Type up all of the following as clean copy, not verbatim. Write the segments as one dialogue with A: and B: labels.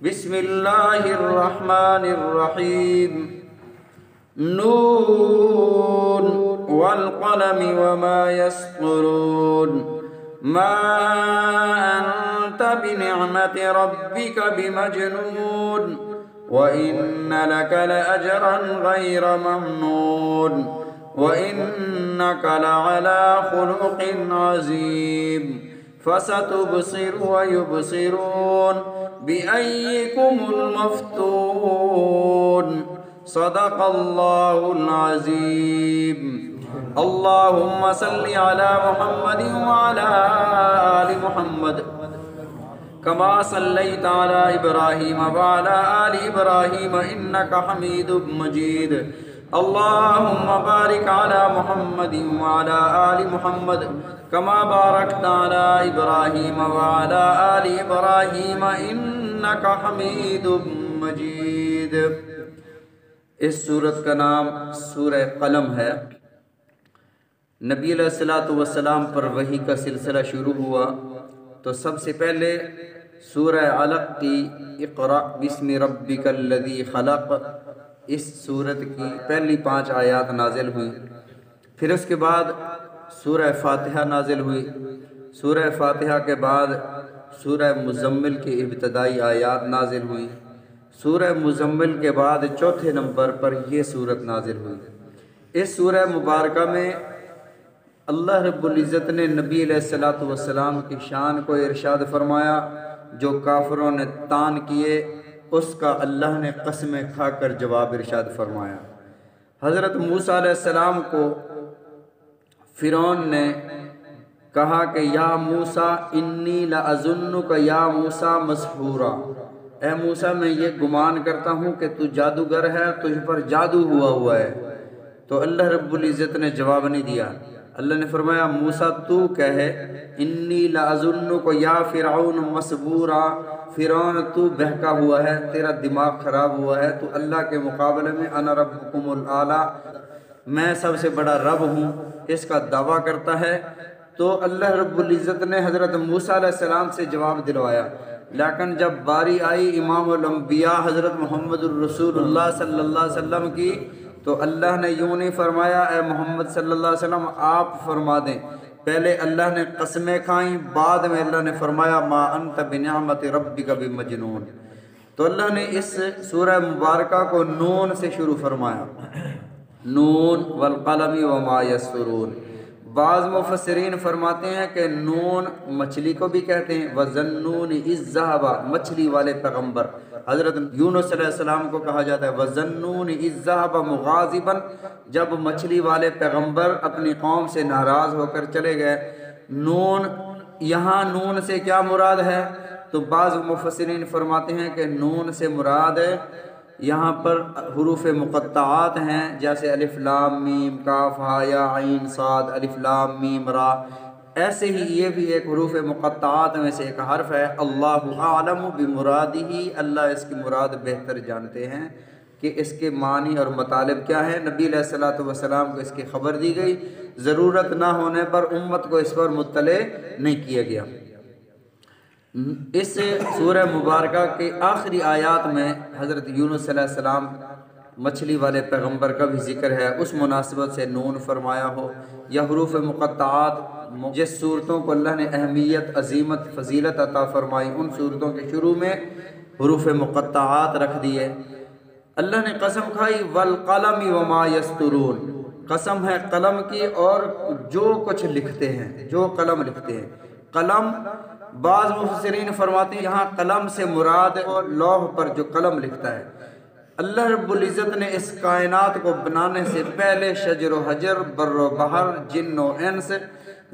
A: بسم اللہ الرحمن الرحیم نون والقلم وما يسطرون ما أنت بنعمة ربك بمجنون وإن لك لأجرا غير ممنون وإنك لعلى خلق عظيم فستبصر ويبصرون بأيكم المفتون صدق الله العظيم اللهم صل على محمد وعلى آل محمد كما صليت على إبراهيم وعلى آل إبراهيم إنك حميد مجيد اللهم بارك على محمد وعلى آل محمد كما باركت على إبراهيم وعلى آل إبراهيم إنك حميد مجيد۔ اس سورت کا نام سورہ قلم ہے۔ نبی علیہ الصلوۃ والسلام پر وحی کا سلسلہ شروع ہوا تو سب سے پہلے سورہ علق کی اقرأ بسم ربک الذی خلق، اس سورت کی پہلی 5 آیات نازل ہوئی۔ پھر اس کے بعد سورہ فاتحہ نازل ہوئی۔ سورہ فاتحہ کے بعد سورہ مزمل کی ابتدائی آیات نازل ہوئی۔ سورہ مزمل کے بعد چوتھے نمبر پر یہ سورت نازل ہوئی۔ اس سورہ مبارکہ میں اللہ رب العزت نے نبی علیہ الصلوۃ والسلام کی شان کو ارشاد فرمایا، جو کافروں نے طعن کیے اس کا اللہ نے قسمیں کھا کر جواب ارشاد فرمایا۔ حضرت موسیٰ علیہ السلام کو فرعون نے کہا کہ یا موسیٰ انی لأظنک یا موسیٰ مسحورا، اے موسیٰ میں یہ گمان کرتا ہوں کہ تو جادوگر ہے، تجھ پر جادو ہوا ہے۔ تو اللہ رب العزت نے جواب نہیں دیا۔ اللہ نے فرمایا موسیٰ تو کہے انی لأظنک یا فرعون مسبورا، فرعون تو بہکا ہوا ہے، تیرا دماغ خراب ہوا ہے، تو اللہ کے مقابلے میں انا ربکم الاعلی، میں سب سے بڑا رب ہوں، اس کا دعویٰ کرتا ہے۔ تو اللہ رب العزت نے حضرت موسیٰ علیہ السلام سے جواب دلوایا، لیکن جب باری آئی امام الانبیاء حضرت محمد الرسول اللہ صلی اللہ علیہ وسلم کی تو اللہ نے یوں نہیں فرمایا اے محمد صلی اللہ علیہ وسلم آپ فرما دیں، پہلے اللہ نے قسمیں کھائیں، بعد میں اللہ نے فرمایا ما انت بنعمت ربک بمجنون۔ تو اللہ نے اس سورہ مبارکہ کو نون سے شروع فرمایا، نون والقلم وما یسطرون۔ بعض مفسرین فرماتے ہیں کہ نون مچھلی کو بھی کہتے ہیں، وَظَنُّونِ إِذْ ذَهَبَ، مچھلی والے پیغمبر حضرت یونس علیہ السلام کو کہا جاتا ہے وَظَنُّونِ إِذْ ذَهَبَ مُغَاضِبًا، جب مچھلی والے پیغمبر اپنی قوم سے ناراض ہو کر چلے گئے۔ نون، یہاں نون سے کیا مراد ہے؟ تو بعض مفسرین فرماتے ہیں کہ نون سے مراد ہے یہاں پر حروف مقطعات ہیں، جیسے الف لام میم کاف ہا یا عین صاد الف لام میم را، ایسے ہی یہ بھی ایک حروف مقطعات میں سے ایک حرف ہے۔ اللہ اعلم بمرادہ، اللہ اس کی مراد بہتر جانتے ہیں کہ اس کے معنی اور مطالب کیا ہیں۔ نبی علیہ الصلوۃ والسلام کو اس کی خبر دی گئی، ضرورت نہ ہونے پر امت کو اس پر مطلع نہیں کیا گیا۔ اس سورہ مبارکہ کے آخری آیات میں حضرت یونس علیہ السلام مچھلی والے پیغمبر کا بھی ذکر ہے، اس مناسبت سے نون فرمایا ہو یا حروف مقطعات، جس صورتوں کو اللہ نے اہمیت عظیمت فضیلت عطا فرمائی ان صورتوں کے شروع میں حروف مقطعات رکھ دیے۔ اللہ نے قسم کھائی والقلم وما یسطرون، قسم ہے قلم کی اور جو کچھ لکھتے ہیں، جو قلم لکھتے ہیں۔ قلم، بعض مفسرین فرماتے ہیں یہاں قلم سے مراد لوح پر جو قلم لکھتا ہے۔ اللہ رب العزت نے اس کائنات کو بنانے سے پہلے شجر و حجر، بر و بحر، جن و انس،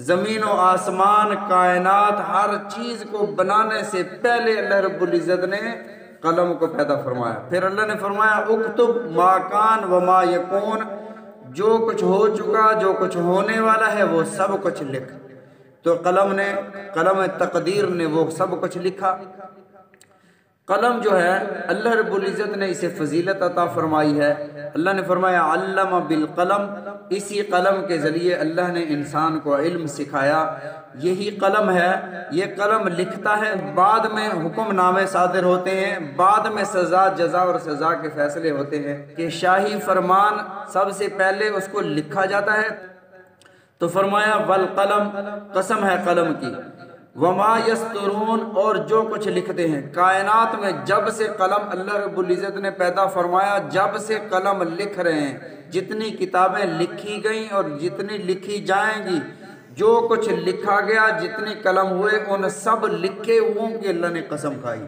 A: زمین و آسمان، کائنات، ہر چیز کو بنانے سے پہلے اللہ رب العزت نے قلم کو پیدا فرمایا۔ پھر اللہ نے فرمایا اکتب ما کان وما یکون، جو کچھ ہو چکا، جو کچھ ہونے والا ہے وہ سب کچھ لکھ۔ تو قلم تقدیر نے وہ سب کچھ لکھا۔ قلم جو ہے اللہ رب العزت نے اسے فضیلت عطا فرمائی ہے۔ اللہ نے فرمایا علم بالقلم، اسی قلم کے ذریعے اللہ نے انسان کو علم سکھایا، یہی قلم ہے، یہ قلم لکھتا ہے، بعد میں حکم نامے صادر ہوتے ہیں، بعد میں سزا جزا اور سزا کے فیصلے ہوتے ہیں کہ شاہی فرمان سب سے پہلے اس کو لکھا جاتا ہے۔ تو فرمایا والقلم، قسم ہے قلم کی، وما یسترون، اور جو کچھ لکھتے ہیں۔ کائنات میں جب سے قلم اللہ رب العزت نے پیدا فرمایا، جب سے قلم لکھ رہے ہیں، جتنی کتابیں لکھی گئیں اور جتنی لکھی جائیں گی، جو کچھ لکھا گیا، جتنے قلم ہوئے، ان سب لکھے ہوئوں کی اللہ نے قسم کھائی۔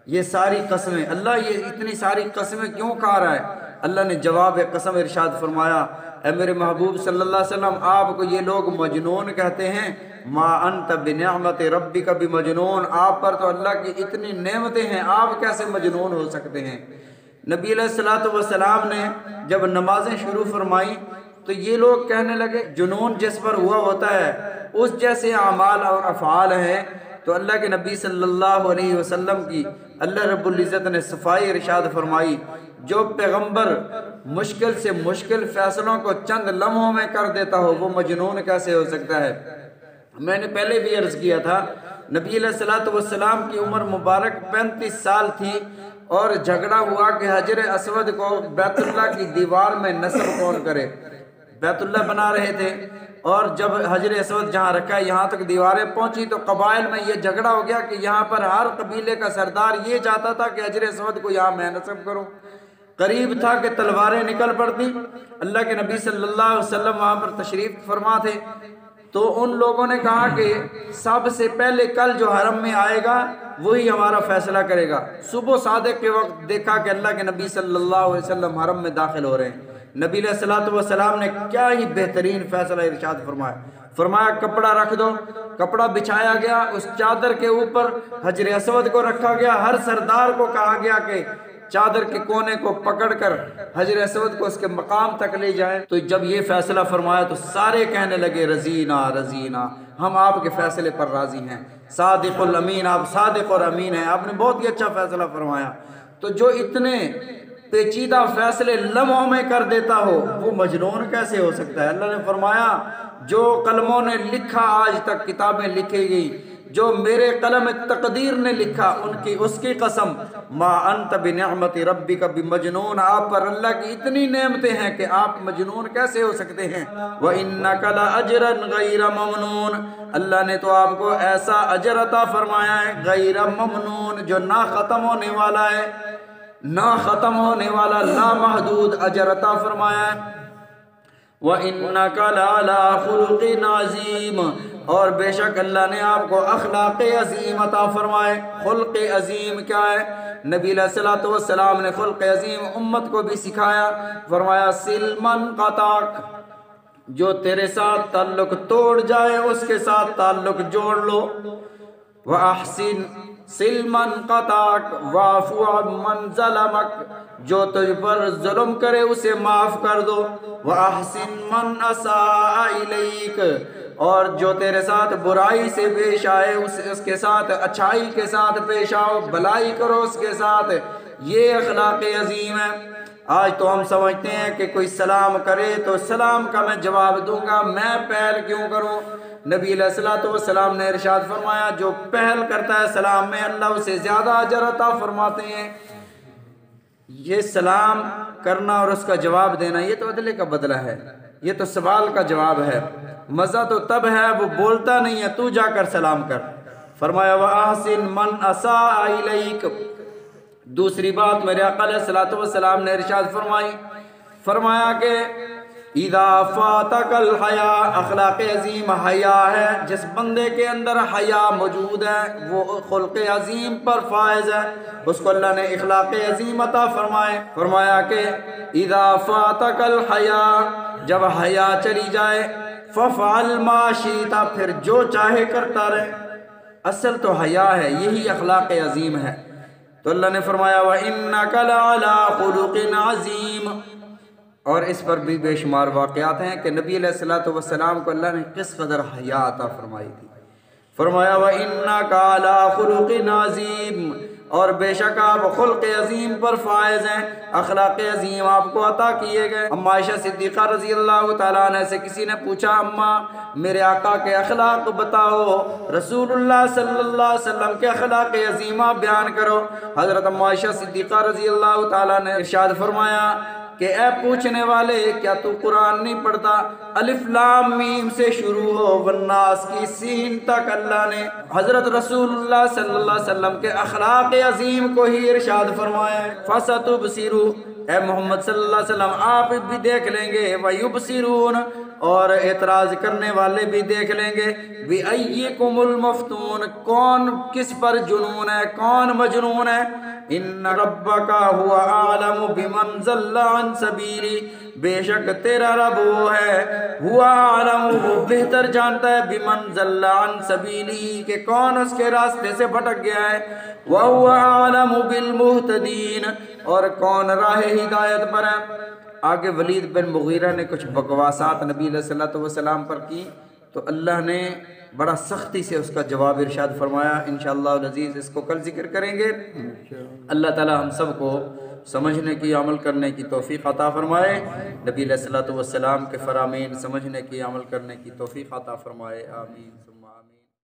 A: یہ ساری قسمیں، اللہ یہ اتنی ساری قسمیں کیوں کھا رہا ہے؟ اللہ نے جواب قسم ارشاد فرمایا، اے میرے محبوب صلی اللہ علیہ وسلم، آپ کو یہ لوگ مجنون کہتے ہیں، ما انت بنعمت ربک بمجنون، آپ پر تو اللہ کی اتنی نعمتیں ہیں، آپ کیسے مجنون ہو سکتے ہیں؟ نبی علیہ الصلوۃ والسلام نے جب نمازیں شروع فرمائیں تو یہ لوگ کہنے لگے جنون جس پر ہوا ہوتا ہے اس جیسے اعمال اور افعال ہیں۔ تو اللہ کے نبی صلی اللہ علیہ وسلم کی اللہ رب العزت نے صفائی ارشاد فرمائی، جو پیغمبر مشکل سے مشکل فیصلوں کو چند لمحوں میں کر دیتا ہو وہ مجنون کیسے ہو سکتا ہے؟ میں نے پہلے بھی عرض کیا تھا، نبی علیہ الصلوۃ والسلام کی عمر مبارک 35 سال تھی، اور جھگڑا ہوا کہ حجر اسود کو بیت اللہ کی دیوار میں نصب کون کرے۔ بیت اللہ بنا رہے تھے، اور جب حجر اسود جہاں رکھا ہے یہاں تک دیواریں پہنچی تو قبائل میں یہ جھگڑا ہو گیا کہ یہاں پر ہر قبیلے کا سردار یہ چاہتا تھا کہ حجر اسود کو یہاں میں نصب کروں۔ قریب تھا کہ تلواریں نکل پڑتی۔ اللہ کے نبی صلی اللہ علیہ وسلم وہاں پر تشریف فرما تھے، تو ان لوگوں نے کہا کہ سب سے پہلے کل جو حرم میں آئے گا وہی ہمارا فیصلہ کرے گا۔ صبح صادق کے وقت دیکھا کہ اللہ کے نبی صلی اللہ علیہ وسلم حرم میں داخل ہو رہے ہیں۔ نبی علیہ الصلوۃ والسلام نے کیا ہی بہترین فیصلہ ارشاد فرمایا کپڑا رکھ دو۔ کپڑا بچھایا گیا، اس چادر کے اوپر حجر اسود کو رکھا گیا، ہر سردار کو کہا گیا کہ چادر کے کونے کو پکڑ کر حجر اسود کو اس کے مقام تک لے جائیں۔ تو جب یہ فیصلہ فرمایا تو سارے کہنے لگے رضینا رضینا، ہم آپ کے فیصلے پر راضی ہیں، صادق الامین، آپ صادق اور امین ہیں، آپ نے بہت ہی اچھا فیصلہ فرمایا۔ تو جو اتنے پیچیدہ فیصلے لمحوں میں کر دیتا ہو وہ مجنون کیسے ہو سکتا ہے؟ اللہ نے فرمایا جو قلموں نے لکھا، آج تک کتابیں لکھی گئی، جو میرے قلم تقدیر نے لکھا، اس کی قسم، ما انت بنعمت ربک بمجنون، آپ پر اللہ کی اتنی نعمتیں ہیں کہ آپ مجنون کیسے ہو سکتے ہیں؟ وَإِنَّكَ لَأَجْرًا غَيْرَ مَمْنُونَ، اللہ نے تو آپ کو ایسا اجر عطا فرمایا ہے غیر ممنون، جو نہ ختم ہونے والا ہے، نہ ختم ہونے والا، لامحدود اجر عطا فرمایا ہے۔ وَإِنَّكَ لَعَلَىٰ خُلُقٍ عَظِيمٍ، اور بے شک اللہ نے آپ کو اخلاق عظیم عطا فرمائے۔ خلق عظیم کیا ہے؟ نبی علیہ الصلوۃ والسلام نے خلق عظیم امت کو بھی سکھایا، فرمایا سلمن قطعک، جو تیرے ساتھ تعلق توڑ جائے اس کے ساتھ تعلق جوڑ لو۔ وَأَحْسِن سلمن قطعک وَاعْفُ عَمَّن ظَلَمَک، جو تجھ پر ظلم کرے اسے معاف کر دو۔ وَأَحْسِن مَّنْ أَسَاءَ إِلَيْكَ، اور جو تیرے ساتھ برائی سے پیش آئے اس کے ساتھ اچھائی کے ساتھ پیش آؤ، بھلائی کرو اس کے ساتھ، یہ اخلاق عظیم ہے۔ آج تو ہم سمجھتے ہیں کہ کوئی سلام کرے تو سلام کا میں جواب دوں گا، میں پہل کیوں کروں؟ نبی علیہ الصلوۃ والسلام نے ارشاد فرمایا جو پہل کرتا ہے سلام میں اللہ اسے زیادہ اجر عطا فرماتے ہیں۔ یہ سلام کرنا اور اس کا جواب دینا یہ تو عدلے کا بدلہ ہے، یہ تو سوال کا جواب ہے۔ مزہ تو تب ہے وہ بولتا نہیں ہے، تو جا کر سلام کر۔ فرمایا وَأَحْسِن مَّنْ أَسَاءَ إِلَيْكَ، دوسری بات میرے آقا علیہ الصلوۃ والسلام نے ارشاد فرمایا کہ اذا فاتک الحیا، اخلاق عظیم حیا ہے، جس بندے کے اندر حیا موجود ہے وہ خلق عظیم پر فائز ہے، اس کو اللہ نے اخلاق عظیم عطا فرمایا کہ اذا فاتک الحیا، جب حیا چلی جائے، ففعل ما شئت، پھر جو چاہے کرتا رہے۔ اصل تو حیا ہے، یہی اخلاق عظیم ہے۔ تو اللہ نے فرمایا وَإِنَّكَ لَعَلَىٰ خُلُقٍ عَظِيمٍ، اور اس پر بھی بے شمار واقعات ہیں کہ نبی علیہ الصلوۃ والسلام کو اللہ نے کس قدر حیا عطا فرمائی تھی۔ فرمایا وَإِنَّكَ عَلَىٰ خُلُقٍ عَظِيمٍ، اور بے شک آپ خلق عظیم پر فائز ہیں، اخلاق عظیم آپ کو عطا کیے گئے۔ اما عائشہ صدیقہ رضی اللہ تعالیٰ عنہ سے کسی نے پوچھا اماں میرے آقا کے اخلاق بتاؤ، رسول اللہ صلی اللہ علیہ وسلم کے اخلاق عظیمہ بیان کرو۔ حضرت اما عائشہ صدیقہ رضی اللہ تعالیٰ نے ارشاد فرمایا کہ اے پوچھنے والے، کیا تو قرآن نہیں پڑھتا؟ الف لام میم سے شروع ہو والناس کی سین تک اللہ نے حضرت رسول اللہ صلی اللہ علیہ وسلم کے اخلاق عظیم کو ہی ارشاد فرمایا ہے۔ فَسَتُبْصِرُ، اے محمد صلی اللہ علیہ وسلم آپ بھی دیکھ لیں گے، وَيُبْصِرُونَ، اور اعتراض کرنے والے بھی دیکھ لیں گے، بِأَيِّكُمُ الْمَفْتُونَ، کون کس پر جنون ہے، کون مجنون ہے۔ ان ربک هو اعلم بمن ضل عن سبیلی، بے شک تیرا رب وہ ہے، هو اعلم، وہ بہتر جانتا ہے، بمن ضل عن سبیلی، کہ کون اس کے راستے سے بھٹک گیا ہے، وهو اعلم بالمہتدین، اور کون راہ ہدایت پر ہے۔ آگے ولید بن مغیرہ نے کچھ بکواسات نبی علیہ الصلوۃ والسلام پر کی تو اللہ نے بڑا سختی سے اس کا جواب ارشاد فرمایا۔ انشاءاللہ العزیز اس کو کل ذکر کریں گے۔ اللہ تعالی ہم سب کو سمجھنے کی، عمل کرنے کی توفیق عطا فرمائے، نبی علیہ الصلوۃ والسلام کے فرامین سمجھنے کی، عمل کرنے کی توفیق عطا فرمائے، آمین۔